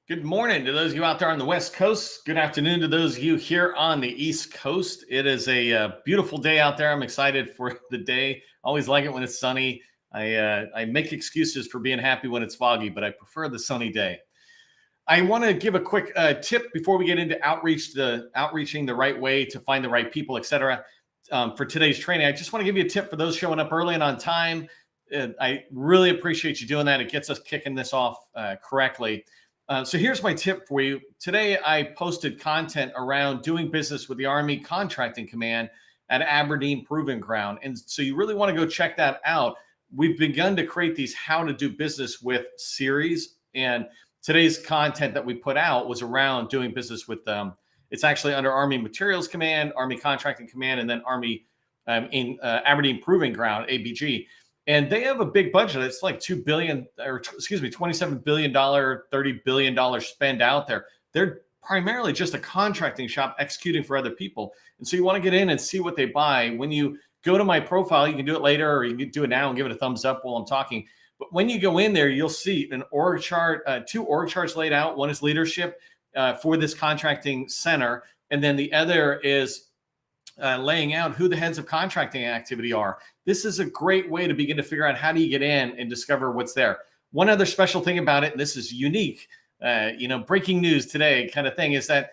Good morning to those of you out there on the West Coast. Good afternoon to those of you here on the East Coast. It is a beautiful day out there. I'm excited for the day. Always like it when it's sunny. I make excuses for being happy when it's foggy, but I prefer the sunny day. I want to give a quick tip before we get into outreaching the right way to find the right people, etc. For today's training, I just want to give you a tip for those showing up early and on time. I really appreciate you doing that. It gets us kicking this off correctly. So here's my tip for you. Today, I posted content around doing business with the Army Contracting Command at Aberdeen Proving Ground. And so you really want to go check that out. We've begun to create these how to do business with series. And today's content that we put out was around doing business with them. It's actually under Army Materials Command, Army Contracting Command, and then Army in Aberdeen Proving Ground, ABG. And they have a big budget. It's like $27 billion, $30 billion spend out there. They're primarily just a contracting shop executing for other people. And so you want to get in and see what they buy. When you go to my profile, you can do it later or you can do it now and give it a thumbs up while I'm talking. But when you go in there, you'll see an org chart, two org charts laid out. One is leadership for this contracting center. And then the other is laying out who the heads of contracting activity are. This is a great way to begin to figure out how do you get in and discover what's there. One other special thing about it, and this is unique, breaking news today kind of thing, is that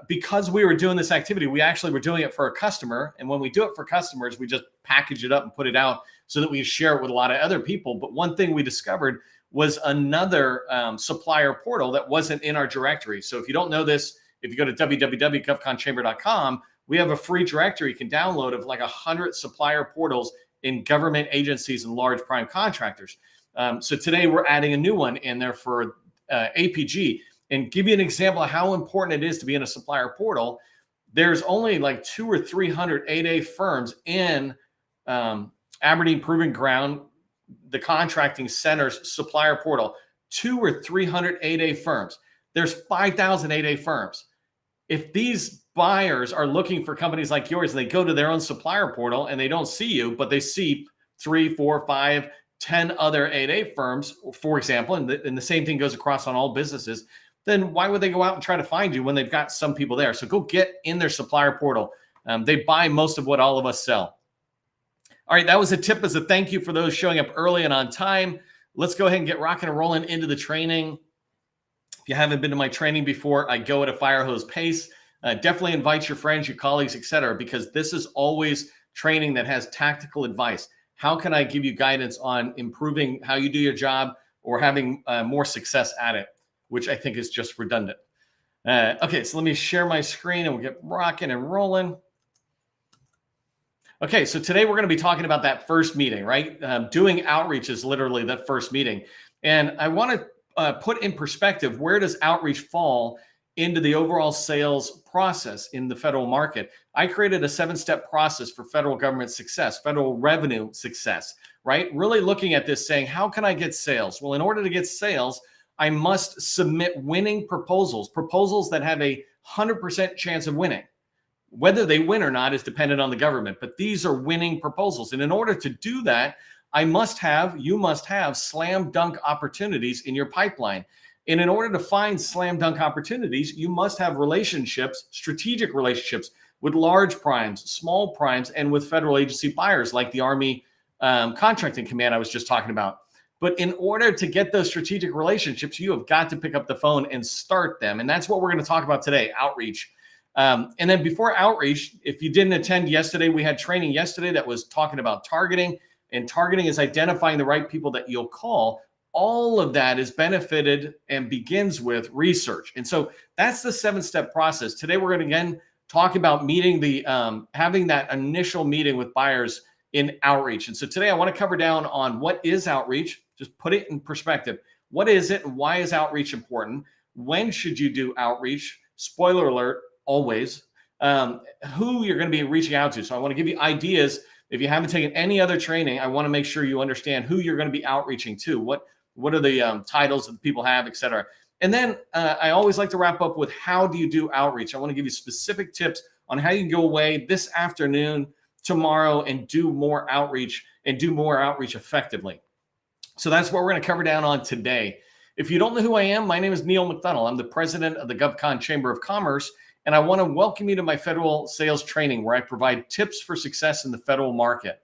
because we were doing this activity, we actually were doing it for a customer. And when we do it for customers, we just package it up and put it out so that we share it with a lot of other people. But one thing we discovered was another supplier portal that wasn't in our directory. So if you don't know this, if you go to www.govconchamber.com, we have a free directory you can download of like 100 supplier portals in government agencies and large prime contractors. So today we're adding a new one in there for APG. And give you an example of how important it is to be in a supplier portal. There's only like 200 or 300 8A firms in Aberdeen Proving Ground, the contracting center's supplier portal. 200 or 300 8A firms. There's 5,000 8A firms. If these buyers are looking for companies like yours and they go to their own supplier portal and they don't see you, but they see 3, 4, 5, 10 other 8A firms, for example, and the same thing goes across on all businesses, then why would they go out and try to find you when they've got some people there? So go get in their supplier portal. They buy most of what all of us sell. All right, that was a tip as a thank you for those showing up early and on time. Let's go ahead and get rocking and rolling into the training. If you haven't been to my training before, I go at a fire hose pace. Definitely invite your friends, your colleagues, etc., because this is always training that has tactical advice. How can I give you guidance on improving how you do your job or having more success at it, which I think is just redundant. Okay, so let me share my screen and we'll get rocking and rolling. Okay, so today we're going to be talking about that first meeting, right? Doing outreach is literally that first meeting. And I want to put in perspective, where does outreach fall into the overall sales process in the federal market? I created a 7-step process for federal government success, federal revenue success, right? Really looking at this saying, how can I get sales? Well, in order to get sales, I must submit winning proposals that have a 100% chance of winning. Whether they win or not is dependent on the government, but these are winning proposals. And in order to do that, you must have slam dunk opportunities in your pipeline. And in order to find slam dunk opportunities, you must have relationships, strategic relationships with large primes, small primes, and with federal agency buyers like the Army Contracting Command I was just talking about. But in order to get those strategic relationships, you have got to pick up the phone and start them. And that's what we're going to talk about today, outreach. And then before outreach, if you didn't attend yesterday, we had training yesterday that was talking about targeting. And targeting is identifying the right people that you'll call. All of that is benefited and begins with research. And so that's the 7-step process. Today, we're going to again talk about meeting having that initial meeting with buyers in outreach. And so today I want to cover down on what is outreach, just put it in perspective. What is it and why is outreach important? When should you do outreach? Spoiler alert, always. Who you're going to be reaching out to. So I want to give you ideas. If you haven't taken any other training, I want to make sure you understand who you're going to be outreaching to. What are the titles that people have, et cetera. And then I always like to wrap up with how do you do outreach? I want to give you specific tips on how you can go away this afternoon, tomorrow, and do more outreach effectively. So that's what we're going to cover down on today. If you don't know who I am, my name is Neil McDonald. I'm the president of the GovCon Chamber of Commerce, and I want to welcome you to my federal sales training where I provide tips for success in the federal market.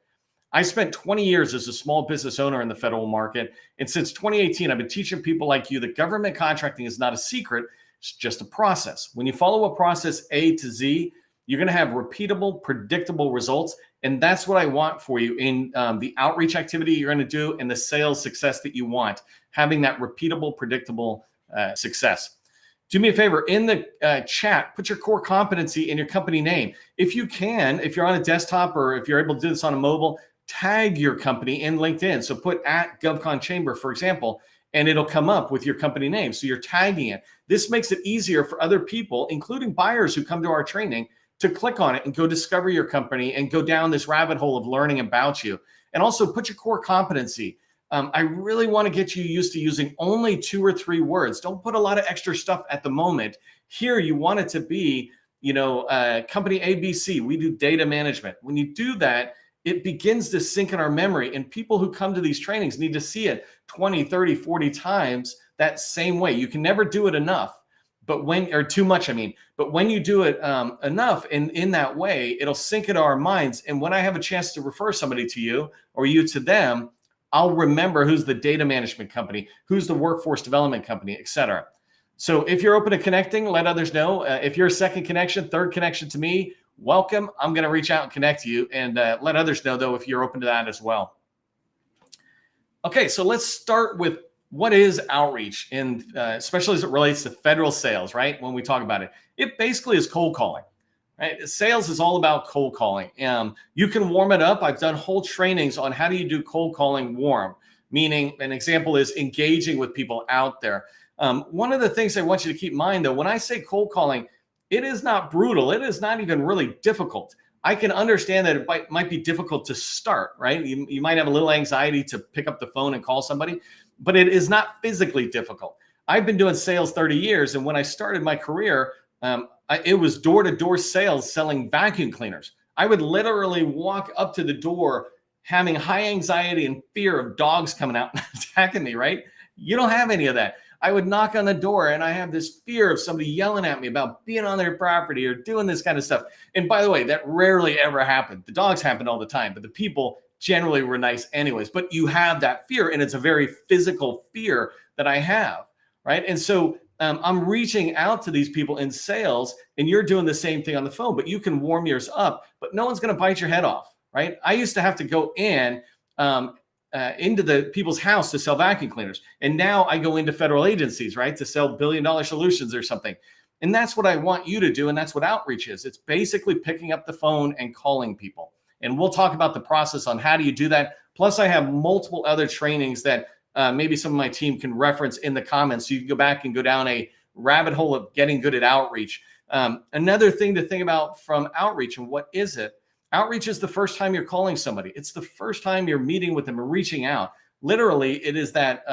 I spent 20 years as a small business owner in the federal market, and since 2018, I've been teaching people like you that government contracting is not a secret, it's just a process. When you follow a process A to Z, you're going to have repeatable, predictable results. And that's what I want for you in the outreach activity you're going to do and the sales success that you want, having that repeatable, predictable success. Do me a favor, in the chat, put your core competency in your company name. If you can, if you're on a desktop or if you're able to do this on a mobile, tag your company in LinkedIn. So put at GovCon Chamber, for example, and it'll come up with your company name. So you're tagging it. This makes it easier for other people, including buyers who come to our training, to click on it and go discover your company and go down this rabbit hole of learning about you. And also put your core competency. I really want to get you used to using only 2 or 3 words. Don't put a lot of extra stuff at the moment. Here, you want it to be, company ABC. We do data management. When you do that, it begins to sink in our memory. And people who come to these trainings need to see it 20, 30, 40 times that same way. You can never do it enough. But too much, but when you do it enough in that way, it'll sink into our minds. And when I have a chance to refer somebody to you or you to them, I'll remember who's the data management company, who's the workforce development company, et cetera. So if you're open to connecting, let others know. If you're a second connection, third connection to me, welcome. I'm going to reach out and connect you and let others know, though, if you're open to that as well. Okay, so let's start with what is outreach, and especially as it relates to federal sales, right? When we talk about it, it basically is cold calling, right? Sales is all about cold calling. You can warm it up. I've done whole trainings on how do you do cold calling warm, meaning an example is engaging with people out there. One of the things I want you to keep in mind, though, when I say cold calling, it is not brutal. It is not even really difficult. I can understand that it might be difficult to start, right? You might have a little anxiety to pick up the phone and call somebody, but it is not physically difficult. I've been doing sales 30 years. And when I started my career, it was door-to-door sales selling vacuum cleaners. I would literally walk up to the door having high anxiety and fear of dogs coming out and attacking me, right? You don't have any of that. I would knock on the door and I have this fear of somebody yelling at me about being on their property or doing this kind of stuff. And by the way, that rarely ever happened. The dogs happen all the time, but the people generally were nice anyways. But you have that fear, and it's a very physical fear that I have, right? And so I'm reaching out to these people in sales, and you're doing the same thing on the phone, but you can warm yours up, but no one's going to bite your head off, right? I used to have to go in into the people's house to sell vacuum cleaners. And now I go into federal agencies, right, to sell billion-dollar solutions or something. And that's what I want you to do. And that's what outreach is. It's basically picking up the phone and calling people. And we'll talk about the process on how do you do that. Plus, I have multiple other trainings that maybe some of my team can reference in the comments. So you can go back and go down a rabbit hole of getting good at outreach. Another thing to think about from outreach, and what is it? Outreach is the first time you're calling somebody. It's the first time you're meeting with them or reaching out. Literally, it is that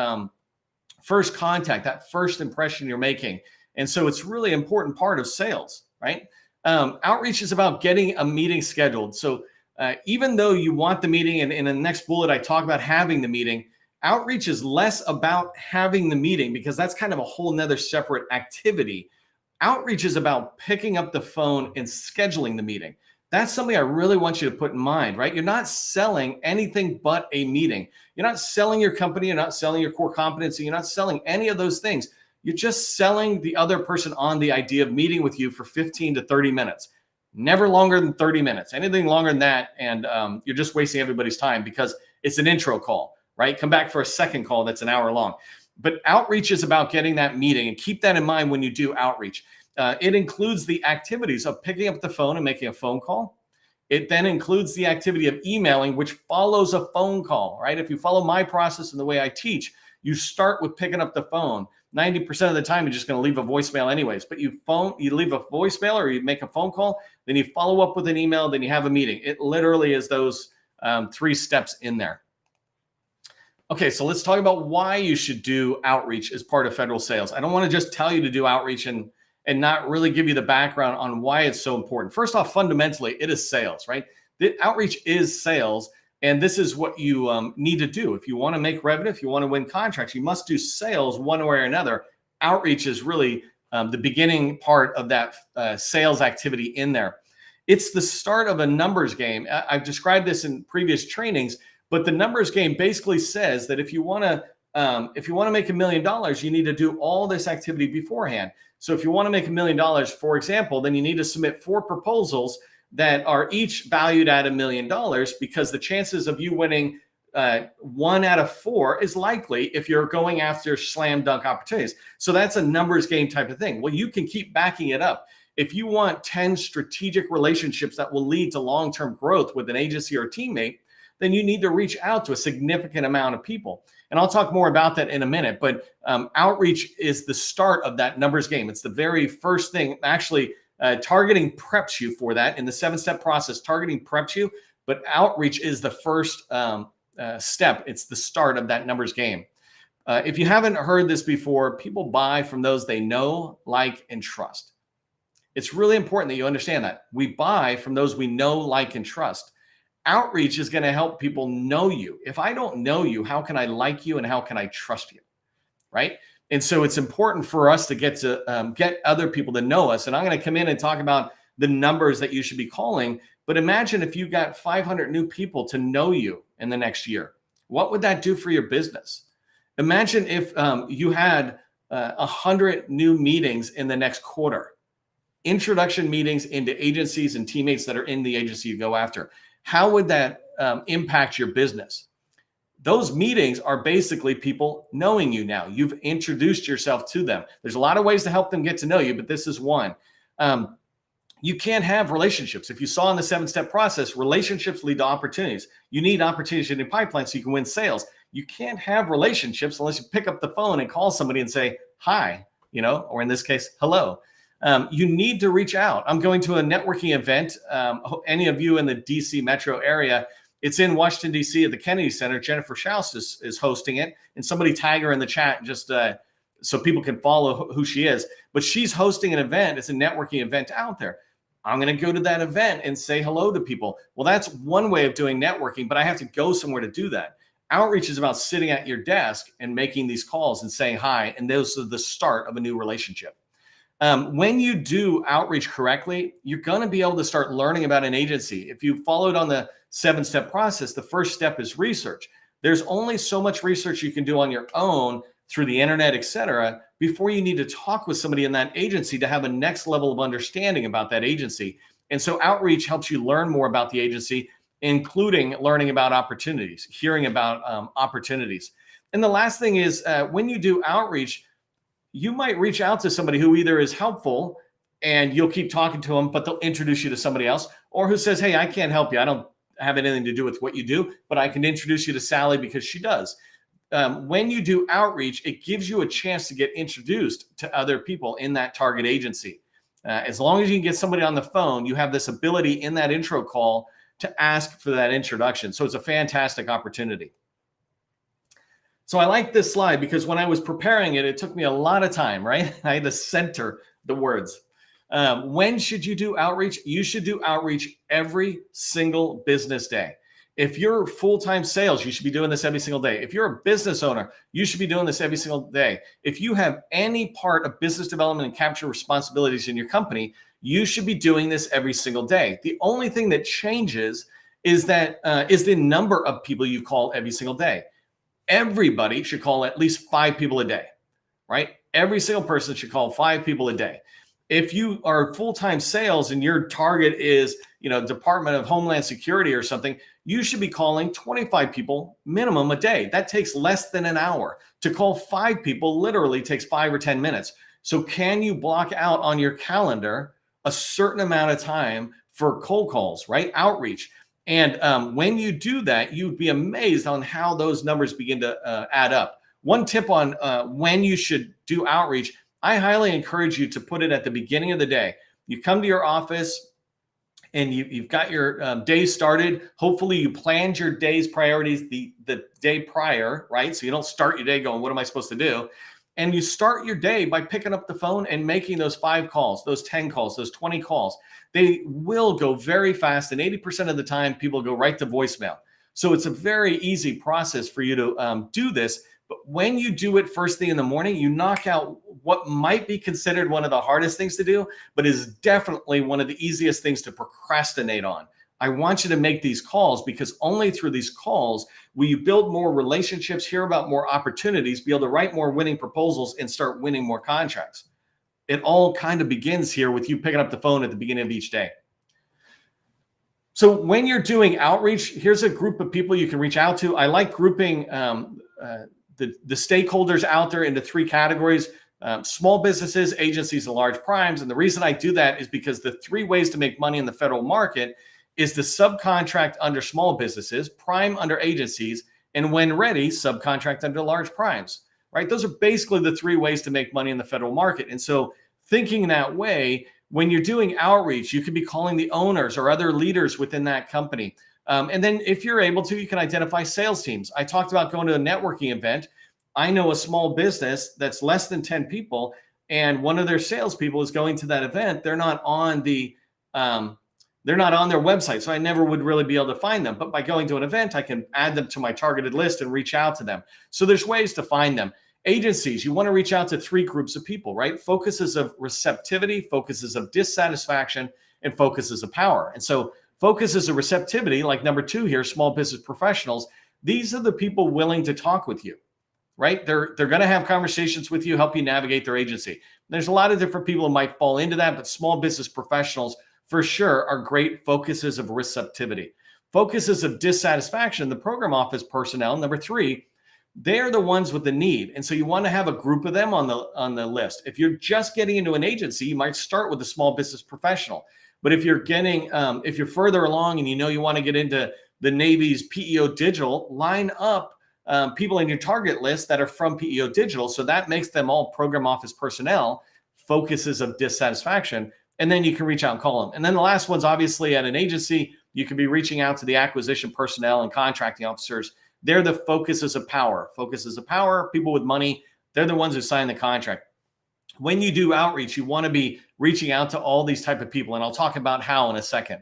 first contact, that first impression you're making. And so it's really important part of sales, right? Outreach is about getting a meeting scheduled. So even though you want the meeting, and in the next bullet, I talk about having the meeting, outreach is less about having the meeting because that's kind of a whole nother separate activity. Outreach is about picking up the phone and scheduling the meeting. That's something I really want you to put in mind, right? You're not selling anything but a meeting. You're not selling your company. You're not selling your core competency. You're not selling any of those things. You're just selling the other person on the idea of meeting with you for 15 to 30 minutes. Never longer than 30 minutes. Anything longer than that, and you're just wasting everybody's time because it's an intro call, right? Come back for a second call that's an hour long. But outreach is about getting that meeting, and keep that in mind when you do outreach. It includes the activities of picking up the phone and making a phone call. It then includes the activity of emailing, which follows a phone call, right? If you follow my process and the way I teach, you start with picking up the phone. 90% of the time, you're just going to leave a voicemail anyways, but you leave a voicemail or you make a phone call, then you follow up with an email, then you have a meeting. It literally is those 3 steps in there. Okay, so let's talk about why you should do outreach as part of federal sales. I don't want to just tell you to do outreach and not really give you the background on why it's so important. First off, fundamentally, it is sales, right? The outreach is sales. And this is what you need to do. If you want to make revenue, if you want to win contracts, you must do sales one way or another. Outreach is really the beginning part of that sales activity in there. It's the start of a numbers game. I've described this in previous trainings, but the numbers game basically says that if you want to make $1 million, you need to do all this activity beforehand. So if you want to make $1 million, for example, then you need to submit 4 proposals that are each valued at $1 million, because the chances of you winning 1 out of 4 is likely if you're going after slam dunk opportunities. So that's a numbers game type of thing. Well, you can keep backing it up. If you want 10 strategic relationships that will lead to long-term growth with an agency or teammate, then you need to reach out to a significant amount of people. And I'll talk more about that in a minute, but outreach is the start of that numbers game. It's the very first thing. Actually, targeting preps you for that. In the 7-step process, targeting preps you, but outreach is the first step. It's the start of that numbers game. If you haven't heard this before, people buy from those they know, like, and trust. It's really important that you understand that. We buy from those we know, like, and trust. Outreach is going to help people know you. If I don't know you, how can I like you and how can I trust you, right? And so it's important for us to get other people to know us. And I'm going to come in and talk about the numbers that you should be calling. But imagine if you got 500 new people to know you in the next year. What would that do for your business? Imagine if you had 100 new meetings in the next quarter. Introduction meetings into agencies and teammates that are in the agency you go after. How would that impact your business? Those meetings are basically people knowing you now. You've introduced yourself to them. There's a lot of ways to help them get to know you, but this is one. You can't have relationships. If you saw in the 7-step process, relationships lead to opportunities. You need opportunities in your pipeline so you can win sales. You can't have relationships unless you pick up the phone and call somebody and say, hi, or in this case, hello. You need to reach out. I'm going to a networking event. Any of you in the DC metro area, it's in Washington, DC at the Kennedy Center. Jennifer Schaus is hosting it. And somebody tag her in the chat just so people can follow who she is. But she's hosting an event. It's a networking event out there. I'm going to go to that event and say hello to people. Well, that's one way of doing networking, but I have to go somewhere to do that. Outreach is about sitting at your desk and making these calls and saying hi. And those are the start of a new relationship. When you do outreach correctly, you're going to be able to start learning about an agency. If you followed on the 7-step process, the first step is research. There's only so much research you can do on your own through the internet, et cetera, before you need to talk with somebody in that agency to have a next level of understanding about that agency. And so outreach helps you learn more about the agency, including learning about opportunities, hearing about opportunities. And the last thing is when you do outreach, you might reach out to somebody who either is helpful and you'll keep talking to them, but they'll introduce you to somebody else, or who says, hey, I can't help you. I don't have anything to do with what you do, but I can introduce you to Sally because she does. When you do outreach, it gives you a chance to get introduced to other people in that target agency. As long as you can get somebody on the phone, you have this ability in that intro call to ask for that introduction. So it's a fantastic opportunity. So I like this slide because when I was preparing it, it took me a lot of time, right? I had to center the words. When should you do outreach? You should do outreach every single business day. If you're full-time sales, you should be doing this every single day. If you're a business owner, you should be doing this every single day. If you have any part of business development and capture responsibilities in your company, you should be doing this every single day. The only thing that changes is the number of people you call every single day. Everybody should call at least 5 people a day, right? Every single person should call 5 people a day. If you are full-time sales and your target is, Department of Homeland Security or something, you should be calling 25 people minimum a day. That takes less than an hour. To call 5 people literally takes 5 or 10 minutes. So can you block out on your calendar a certain amount of time for cold calls, right? Outreach. And when you do that, you'd be amazed on how those numbers begin to add up. One tip on when you should do outreach, I highly encourage you to put it at the beginning of the day. You come to your office and you've got your day started. Hopefully you planned your day's priorities the day prior, right? So you don't start your day going, what am I supposed to do? And you start your day by picking up the phone and making those 5 calls, those 10 calls, those 20 calls. They will go very fast. And 80% of the time, people go right to voicemail. So it's a very easy process for you to do this. But when you do it first thing in the morning, you knock out what might be considered one of the hardest things to do, but is definitely one of the easiest things to procrastinate on. I want you to make these calls, because only through these calls will you build more relationships, hear about more opportunities, be able to write more winning proposals, and start winning more contracts. It all kind of begins here with you picking up the phone at the beginning of each day. So when you're doing outreach, here's a group of people you can reach out to. I like grouping the stakeholders out there into three categories: small businesses, agencies, and large primes. And the reason I do that is because the three ways to make money in the federal market is to subcontract under small businesses, prime under agencies, and when ready, subcontract under large primes, right? Those are basically the three ways to make money in the federal market. And so thinking that way, when you're doing outreach, you could be calling the owners or other leaders within that company. And then if you're able to, you can identify sales teams. I talked about going to a networking event. I know a small business that's less than 10 people, and one of their salespeople is going to that event. They're not on their website, so I never would really be able to find them. But by going to an event, I can add them to my targeted list and reach out to them. So there's ways to find them. Agencies, you want to reach out to three groups of people, right? Focuses of receptivity, focuses of dissatisfaction, and focuses of power. And so focuses of receptivity, like number 2 here, small business professionals, these are the people willing to talk with you, right? They're going to have conversations with you, help you navigate their agency. There's a lot of different people who might fall into that, but small business professionals for sure are great focuses of receptivity. Focuses of dissatisfaction, the program office personnel, number 3, they're the ones with the need. And so you want to have a group of them on the list. If you're just getting into an agency, you might start with a small business professional. But if you're if you're further along and you want to get into the Navy's PEO Digital, line up people in your target list that are from PEO Digital. So that makes them all program office personnel, focuses of dissatisfaction. And then you can reach out and call them. And then the last one's obviously at an agency, you can be reaching out to the acquisition personnel and contracting officers. They're the focuses of power. Focuses of power, people with money, they're the ones who sign the contract. When you do outreach, you want to be reaching out to all these type of people, and I'll talk about how in a second.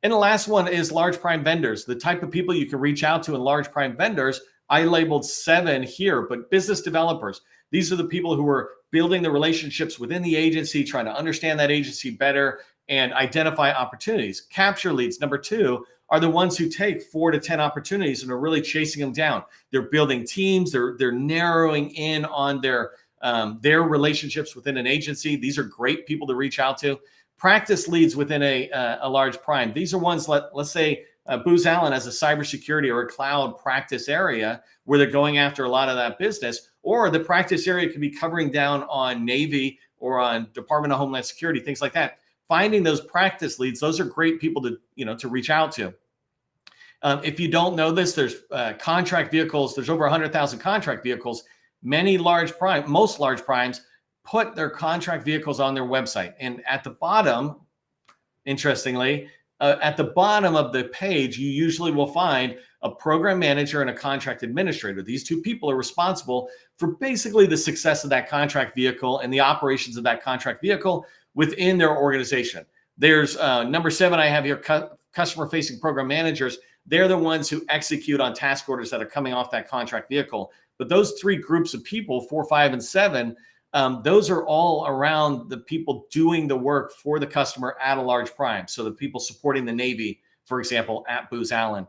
And the last one is large prime vendors. The type of people you can reach out to in large prime vendors, I labeled 7 here, but business developers. These are the people who are building the relationships within the agency, trying to understand that agency better and identify opportunities. Capture leads, number 2, are the ones who take 4 to 10 opportunities and are really chasing them down. They're building teams. They're narrowing in on their relationships within an agency. These are great people to reach out to. Practice leads within a large prime. These are ones, let's say Booz Allen has a cybersecurity or a cloud practice area where they're going after a lot of that business, or the practice area could be covering down on Navy or on Department of Homeland Security, things like that. Finding those practice leads, those are great people to reach out to. If you don't know this, there's contract vehicles. There's over 100,000 contract vehicles. Most large primes put their contract vehicles on their website. And at the bottom, interestingly, at the bottom of the page, you usually will find a program manager and a contract administrator. These 2 people are responsible for basically the success of that contract vehicle and the operations of that contract vehicle within their organization. There's number 7 I have here, customer-facing program managers. They're the ones who execute on task orders that are coming off that contract vehicle. But those 3 groups of people, 4, 5, and 7, those are all around the people doing the work for the customer at a large prime. So the people supporting the Navy, for example, at Booz Allen.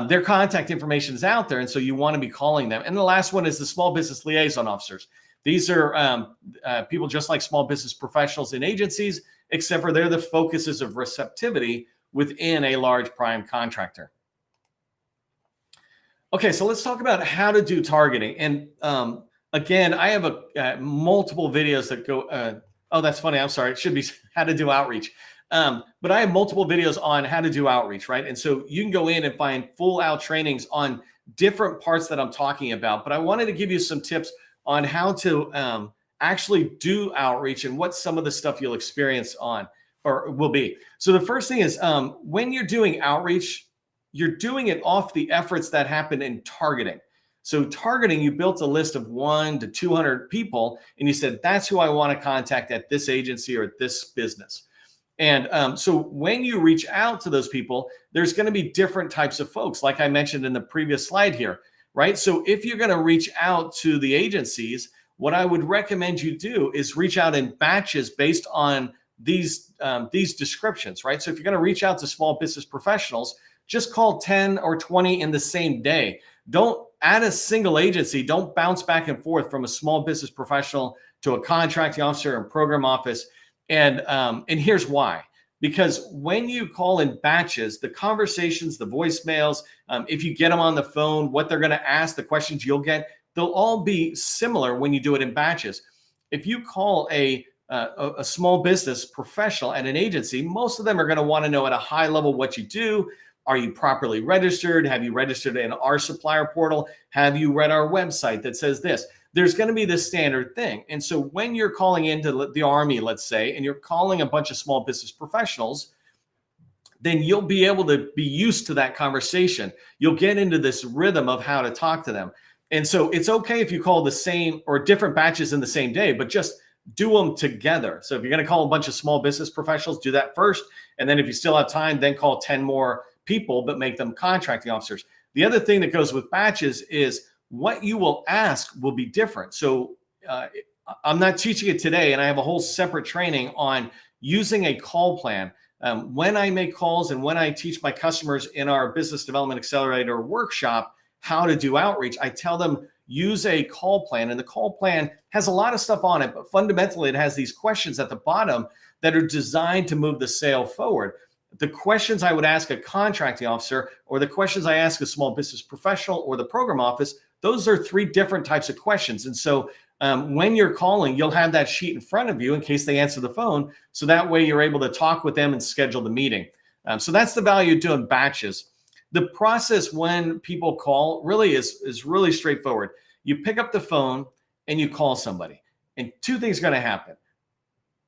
Their contact information is out there, and so you want to be calling them. And the last one is the small business liaison officers. These are people just like small business professionals in agencies, except for they're the focuses of receptivity within a large prime contractor. Okay, so let's talk about how to do targeting. And again, I have multiple videos that go, oh, that's funny. I'm sorry. It should be how to do outreach. But I have multiple videos on how to do outreach, right? And so you can go in and find full out trainings on different parts that I'm talking about. But I wanted to give you some tips on how to actually do outreach and what some of the stuff you'll experience on or will be. So the first thing is when you're doing outreach, you're doing it off the efforts that happen in targeting. So targeting, you built a list of 1 to 200 people, and you said, that's who I want to contact at this agency or at this business. And so when you reach out to those people, there's going to be different types of folks, like I mentioned in the previous slide here, right? So if you're going to reach out to the agencies, what I would recommend you do is reach out in batches based on these descriptions, right? So if you're going to reach out to small business professionals, just call 10 or 20 in the same day. Don't add a single agency. Don't bounce back and forth from a small business professional to a contracting officer and program office. And here's why. Because when you call in batches, the conversations, the voicemails, if you get them on the phone, what they're going to ask, the questions you'll get, they'll all be similar when you do it in batches. If you call a small business professional at an agency, most of them are going to want to know at a high level what you do. Are you properly registered? Have you registered in our supplier portal? Have you read our website that says this? There's going to be this standard thing. And so when you're calling into the Army, let's say, and you're calling a bunch of small business professionals, then you'll be able to be used to that conversation. You'll get into this rhythm of how to talk to them. And so it's okay if you call the same or different batches in the same day, but just do them together. So if you're going to call a bunch of small business professionals, do that first. And then if you still have time, then call 10 more people, but make them contracting officers. The other thing that goes with batches is what you will ask will be different. So I'm not teaching it today, and I have a whole separate training on using a call plan. When I make calls and when I teach my customers in our Business Development Accelerator workshop how to do outreach, I tell them use a call plan. And the call plan has a lot of stuff on it, but fundamentally it has these questions at the bottom that are designed to move the sale forward. The questions I would ask a contracting officer or the questions I ask a small business professional or the program office, those are three different types of questions. And so when you're calling, you'll have that sheet in front of you in case they answer the phone. So that way you're able to talk with them and schedule the meeting. So that's the value of doing batches. The process when people call really is really straightforward. You pick up the phone and you call somebody, and two things are going to happen.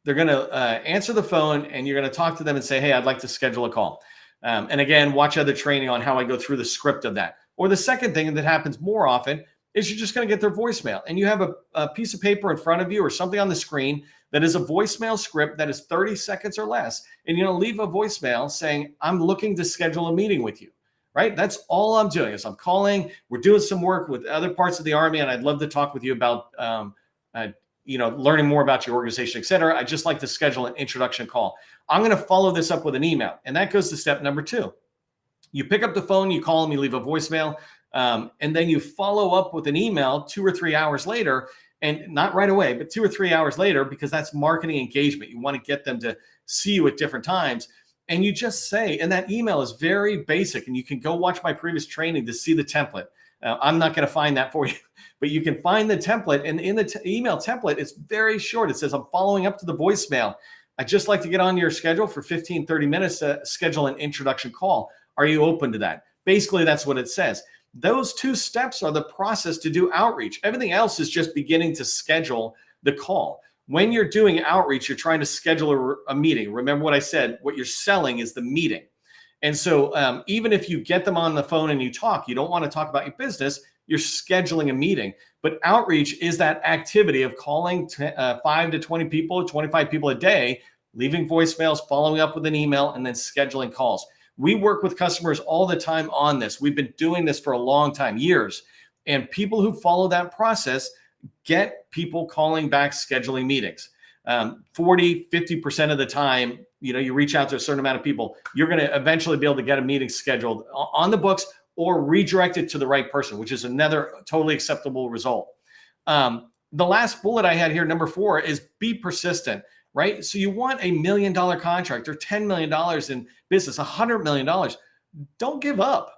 They're going to answer the phone, and you're going to talk to them and say, hey, I'd like to schedule a call. And again, watch other training on how I go through the script of that. Or the second thing that happens more often is you're just going to get their voicemail, and you have a piece of paper in front of you or something on the screen that is a voicemail script that is 30 seconds or less. And you're going to leave a voicemail saying, I'm looking to schedule a meeting with you. Right? That's all I'm doing is I'm calling. We're doing some work with other parts of the Army, and I'd love to talk with you about, learning more about your organization, et cetera. I'd just like to schedule an introduction call. I'm going to follow this up with an email, and that goes to step number 2. You pick up the phone, you call them, you leave a voicemail, and then you follow up with an email 2 or 3 hours later, and not right away, but 2 or 3 hours later, because that's marketing engagement. You want to get them to see you at different times. And you just say, and that email is very basic, and you can go watch my previous training to see the template. I'm not going to find that for you, but you can find the template. And in the email template, it's very short. It says, I'm following up to the voicemail. I'd just like to get on your schedule for 15, 30 minutes to schedule an introduction call. Are you open to that? Basically, that's what it says. Those 2 steps are the process to do outreach. Everything else is just beginning to schedule the call. When you're doing outreach, you're trying to schedule a meeting. Remember what I said, what you're selling is the meeting. And so even if you get them on the phone and you talk, you don't want to talk about your business, you're scheduling a meeting. But outreach is that activity of calling 5 to 20 people, 25 people a day, leaving voicemails, following up with an email, and then scheduling calls. We work with customers all the time on this. We've been doing this for a long time, years. And people who follow that process get people calling back, scheduling meetings. 40, 50% of the time, you reach out to a certain amount of people, you're going to eventually be able to get a meeting scheduled on the books or redirected to the right person, which is another totally acceptable result. The last bullet I had here, number 4, is be persistent, right? So you want $1 million contract or $10 million in business, $100 million. Don't give up.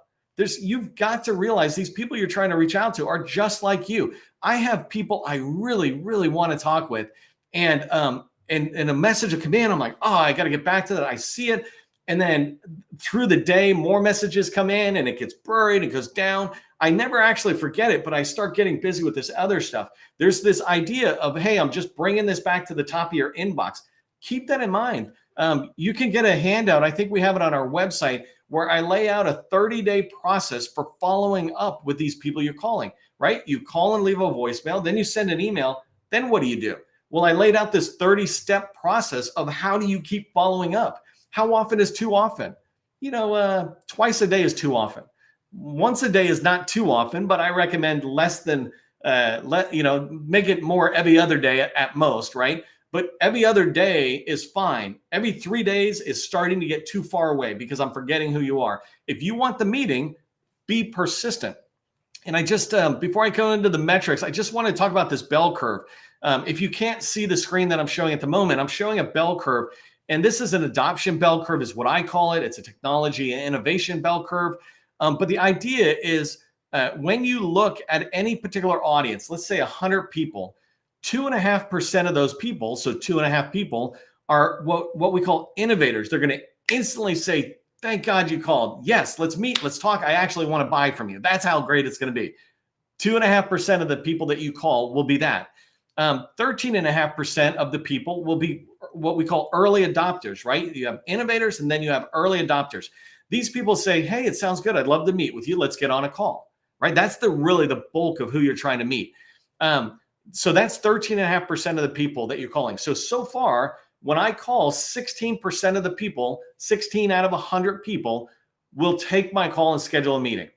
You've got to realize these people you're trying to reach out to are just like you. I have people I really, really want to talk with, and a message will come in. I'm like, oh, I got to get back to that. I see it. And then through the day, more messages come in and it gets buried, it goes down. I never actually forget it, but I start getting busy with this other stuff. There's this idea of, hey, I'm just bringing this back to the top of your inbox. Keep that in mind. You can get a handout. I think we have it on our website where I lay out a 30-day process for following up with these people you're calling, right? You call and leave a voicemail, then you send an email. Then what do? Well, I laid out this 30-step process of how do you keep following up? How often is too often? Twice a day is too often. Once a day is not too often, but I recommend less than make it more every other day at most, right? But every other day is fine. Every 3 days is starting to get too far away because I'm forgetting who you are. If you want the meeting, be persistent. And I just, before I go into the metrics, I just want to talk about this bell curve. If you can't see the screen that I'm showing at the moment, I'm showing a bell curve. And this is an adoption bell curve is what I call it. It's a technology and innovation bell curve. But the idea is when you look at any particular audience, let's say 100 people, 2.5% of those people, so 2.5 people are what we call innovators. They're going to instantly say, thank God you called. Yes, let's meet. Let's talk. I actually want to buy from you. That's how great it's going to be. 2.5% of the people that you call will be that. 13.5% of the people will be what we call early adopters, right? You have innovators and then you have early adopters. These people say, hey, it sounds good. I'd love to meet with you. Let's get on a call, right? That's really the bulk of who you're trying to meet. So that's 13.5% of the people that you're calling. So far, when I call, 16% of the people, 16 out of 100 people will take my call and schedule a meeting.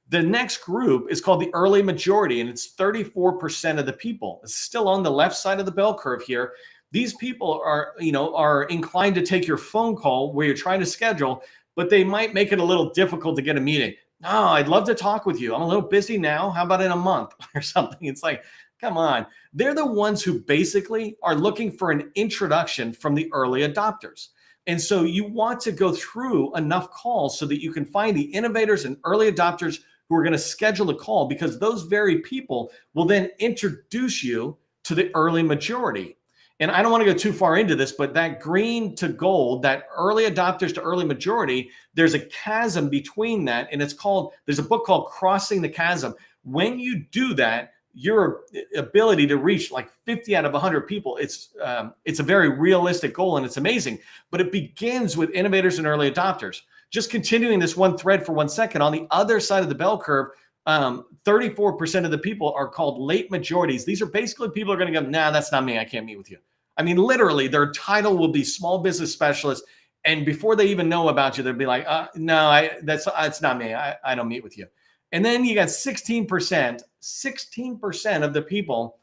The next group is called the early majority, and it's 34% of the people. It's still on the left side of the bell curve here. These people are inclined to take your phone call where you're trying to schedule, but they might make it a little difficult to get a meeting. No, I'd love to talk with you. I'm a little busy now. How about in a month or something? It's like, come on. They're the ones who basically are looking for an introduction from the early adopters. And so you want to go through enough calls so that you can find the innovators and early adopters who are going to schedule a call, because those very people will then introduce you to the early majority. And I don't want to go too far into this, but that green to gold, that early adopters to early majority, there's a chasm between that. And there's a book called Crossing the Chasm. When you do that, your ability to reach like 50 out of 100 people, it's a very realistic goal and it's amazing. But it begins with innovators and early adopters. Just continuing this one thread for 1 second, on the other side of the bell curve, 34% of the people are called late majorities. These are basically people who are going to go, nah, that's not me. I can't meet with you. I mean, literally, their title will be small business specialist. And before they even know about you, they'll be like, no, that's not me. I don't meet with you. And then you got 16% of the people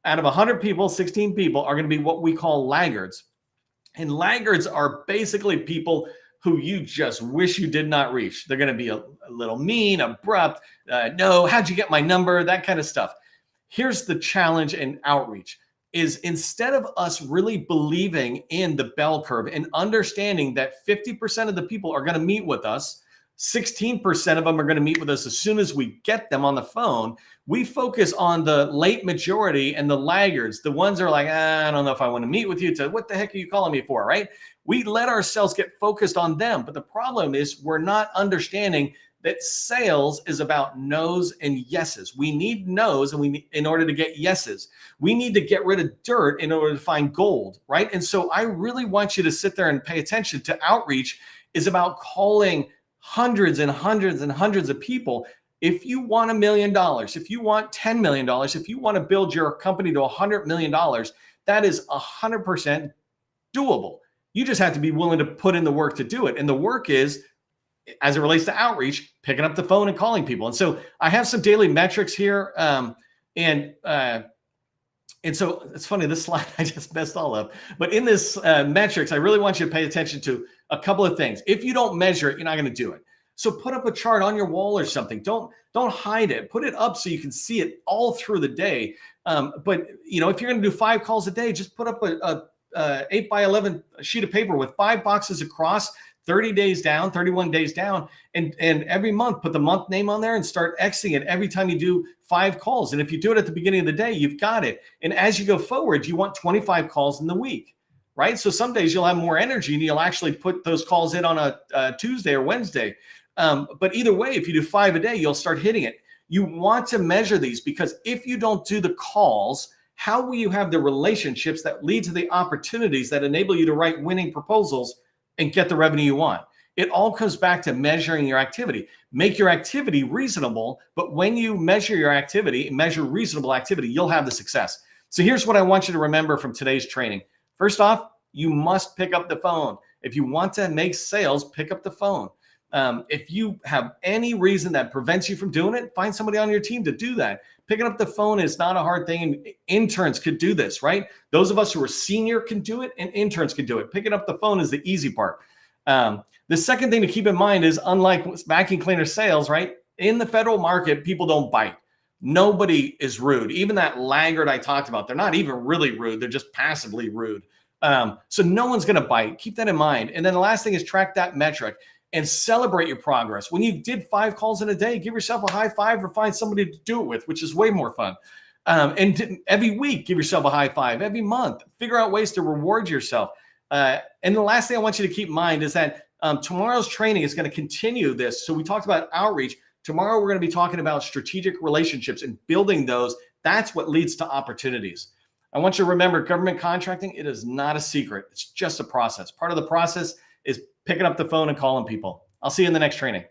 out of 100 people, 16 people are going to be what we call laggards. And laggards are basically people who you just wish you did not reach. They're going to be a little mean, abrupt. No, how'd you get my number? That kind of stuff. Here's the challenge in outreach is instead of us really believing in the bell curve and understanding that 50% of the people are going to meet with us, 16% of them are going to meet with us as soon as we get them on the phone, we focus on the late majority and the laggards, the ones that are like, I don't know if I want to meet with you. What the heck are you calling me for, right? We let ourselves get focused on them. But the problem is we're not understanding that sales is about no's and yeses. We need no's in order to get yeses. We need to get rid of dirt in order to find gold, right? And so I really want you to sit there and pay attention to outreach is about calling hundreds and hundreds and hundreds of people. If you want $1 million, if you want $10 million, if you want to build your company to $100 million, that is 100% doable. You just have to be willing to put in the work to do it. And the work is, as it relates to outreach, picking up the phone and calling people. And so I have some daily metrics here. And so it's funny, this slide, I just messed all up. But in this metrics, I really want you to pay attention to a couple of things. If you don't measure it, you're not going to do it. So put up a chart on your wall or something. Don't hide it. Put it up so you can see it all through the day. But if you're going to do 5 calls a day, just put up a 8 by 11 sheet of paper with 5 boxes across, 30 days down, 31 days down, and every month put the month name on there and start Xing it every time you do 5 calls. And if you do it at the beginning of the day, you've got it. And as you go forward, you want 25 calls in the week, right? So some days you'll have more energy and you'll actually put those calls in on a Tuesday or Wednesday. But either way, if you do 5 a day, you'll start hitting it. You want to measure these, because if you don't do the calls, how will you have the relationships that lead to the opportunities that enable you to write winning proposals and get the revenue you want? It all comes back to measuring your activity. Make your activity reasonable, but when you measure your activity, measure reasonable activity, you'll have the success. So here's what I want you to remember from today's training. First off, you must pick up the phone. If you want to make sales, pick up the phone. If you have any reason that prevents you from doing it, find somebody on your team to do that. Picking up the phone is not a hard thing. And interns could do this, right? Those of us who are senior can do it, and interns can do it. Picking up the phone is the easy part. The second thing to keep in mind is, unlike vacuum cleaner sales, right? In the federal market, people don't bite. Nobody is rude. Even that laggard I talked about, they're not even really rude. They're just passively rude. So no one's going to bite. Keep that in mind. And then the last thing is track that metric and celebrate your progress. When you did 5 calls in a day, give yourself a high five or find somebody to do it with, which is way more fun. And every week, give yourself a high five. Every month, figure out ways to reward yourself. And the last thing I want you to keep in mind is that tomorrow's training is going to continue this. So we talked about outreach. Tomorrow, we're going to be talking about strategic relationships and building those. That's what leads to opportunities. I want you to remember, government contracting, it is not a secret. It's just a process. Part of the process is picking up the phone and calling people. I'll see you in the next training.